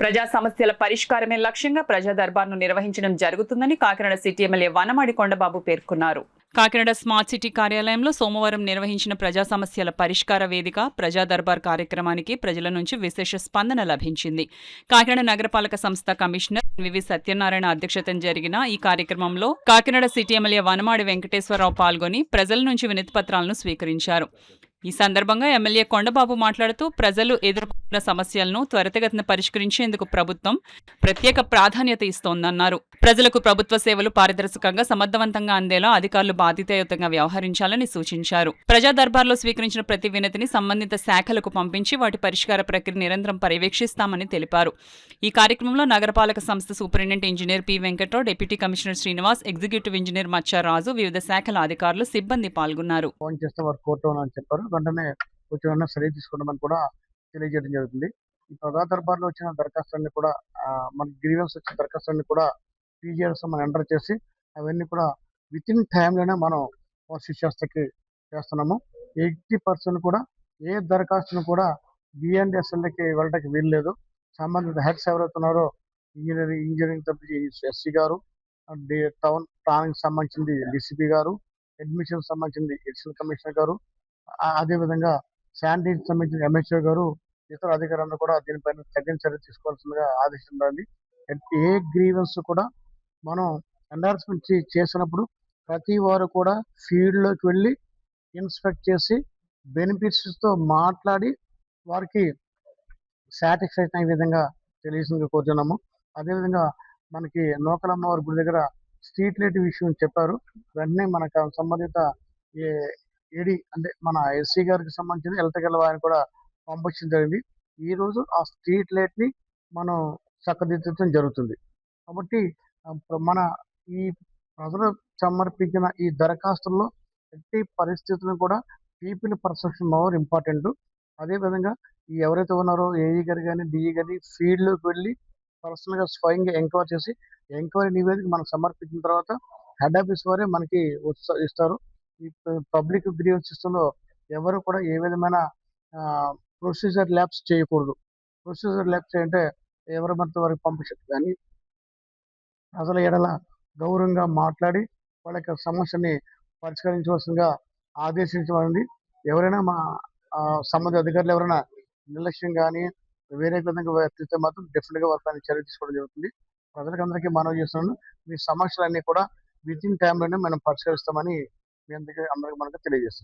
ప్రజా సమస్యల పరిష్కారమే లక్ష్యంగా ప్రజా దర్బార్ను నిర్వహించడం జరుగుతుందని కాకినాడ సిటీ ఎమ్మెల్యే వనమాడి కొండబాబు పేర్కొన్నారు. కాకినాడ స్మార్ట్ సిటీ కార్యాలయంలో సోమవారం నిర్వహించిన ప్రజా సమస్యల పరిష్కార వేదిక ప్రజా దర్బార్ కార్యక్రమానికి ప్రజల నుంచి విశేష స్పందన లభించింది. కాకినాడ నగరపాలక సంస్థ కమిషనర్ వివి సత్యనారాయణ అధ్యక్షతన జరిగిన ఈ కార్యక్రమంలో కాకినాడ సిటీ ఎమ్మెల్యే వనమాడి వెంకటేశ్వరరావు పాల్గొని ప్రజల నుంచి వినతిపత్రాలను స్వీకరించారు. ఈ సందర్భంగా ఎమ్మెల్యే కొండబాబు మాట్లాడుతూ ప్రజలు ఎదుర్కొంటున్న సమస్యలను త్వరితగతిన పరిష్కరించేందుకు ప్రభుత్వం ప్రత్యేక ప్రాధాన్యత ఇస్తోందన్నారు. ప్రజలకు ప్రభుత్వ సేవలు పారదర్శకంగా సమర్థవంతంగా అందేలా అధికారులు బాధ్యతాయుతంగా వ్యవహరించాలని సూచించారు. ప్రజా దర్బార్లో స్వీకరించిన ప్రతి వినతిని సంబంధిత శాఖలకు పంపించి వాటి పరిష్కార ప్రక్రియ నిరంతరం పర్యవేక్షిస్తామని తెలిపారు. ఈ కార్యక్రమంలో నగరపాలక సంస్థ superintendent engineer P Venkatrao, deputy commissioner Srinivas, executive engineer Maccharaju, వివిధ శాఖల అధికారులు, సిబ్బంది పాల్గొన్నారు. వెంటనే వచ్చిన సరి తీసుకోవడం కూడా తెలియజేయడం జరుగుతుంది. ఈ ప్రజా దర్బార్లో వచ్చిన దరఖాస్తులన్నీ కూడా మన గ్రీవెన్స్ వచ్చిన దరఖాస్తులన్నీ కూడా పీజీఆర్ఎస్ మనం ఎంటర్ చేసి అవన్నీ కూడా విత్ ఇన్ టైంలోనే మనం శిష్యాస్థకి చేస్తున్నాము. 80% కూడా ఏ దరఖాస్తును కూడా బిఎండ్ఎస్ఎల్కి వెళ్ళడానికి వీలు లేదు. సంబంధిత హెడ్స్ ఎవరైతున్నారో ఇంజనీరింగ్ తరఫు ఎస్సీ గారు, టౌన్ ప్లానింగ్ సంబంధించింది డిసిపి గారు, అడ్మిషన్ సంబంధించింది ఎడిషనల్ కమిషనర్ గారు, అదేవిధంగా శానిటరీ సంబంధించిన ఎంహెచ్ఓ గారు, ఇతర అధికారులందరూ కూడా దీనిపైన తగిన చర్య తీసుకోవాల్సిందిగా ఆదేశించాలి. ఏ గ్రీవెన్స్ కూడా మనం ఎండార్స్మెంట్ చేసినప్పుడు ప్రతి వారు కూడా ఫీల్డ్లోకి వెళ్ళి ఇన్స్పెక్ట్ చేసి బెనిఫిట్స్తో మాట్లాడి వారికి సాటిస్ఫాక్షన్ అయ్యే విధంగా తెలియజేసింది కోరుతున్నాము. అదేవిధంగా మనకి నూకలమ్మవారి గుడి దగ్గర స్ట్రీట్ లైట్ విషయం చెప్పారు. వెంటనే మనకు సంబంధిత ఏడి అంటే మన ఎస్సీ గారికి సంబంధించిన ఎలక్ట్రికల్ వారిని కూడా పంపించడం జరిగింది. ఈ రోజు ఆ స్ట్రీట్ లైట్ ని మనం చక్కదిద్దడం జరుగుతుంది. కాబట్టి మన ఈ ప్రజలు సమర్పించిన ఈ దరఖాస్తుల్లో ఎట్టి పరిస్థితులను కూడా పీపుల్ పర్సెప్షన్ మోర్ ఇంపార్టెంట్. అదేవిధంగా ఎవరైతే ఉన్నారో ఏఈ గారు కానీ డిఈ కానీ ఫీల్డ్లోకి వెళ్ళి పర్సనల్గా స్వయంగా ఎంక్వైరీ చేసి ఎంక్వైరీ నివేదిక మనం సమర్పించిన తర్వాత హెడ్ ఆఫీస్ వారే మనకి ఇస్తారు. ఈ పబ్లిక్ గ్రీవెన్స్ సిస్టంలో ఎవరు కూడా ఏ విధమైన ప్రొసీజర్ ల్యాబ్స్ చేయకూడదు. ప్రొసీజర్ ల్యాబ్స్ అంటే ఎవరి మధ్య వారికి పంపించదు, కానీ ప్రజల ఎడల గౌరవంగా మాట్లాడి వాళ్ళ యొక్క సమస్యని పరిష్కరించవలసిందిగా ఆదేశించబడింది. ఎవరైనా మా సంబంధిత అధికారులు ఎవరైనా నిర్లక్ష్యం కానీ వేరే విధంగా వర్తిస్తే మాత్రం డెఫినెట్గా వారిపైన చర్య తీసుకోవడం జరుగుతుంది. ప్రజలకు అందరికీ మనవి చేస్తున్నాను, మీ సమస్యలన్నీ కూడా విత్ ఇన్ టైంలోనే మనం పరిష్కరిస్తామని మీ అందరికీ మనకు తెలియజేస్తాం.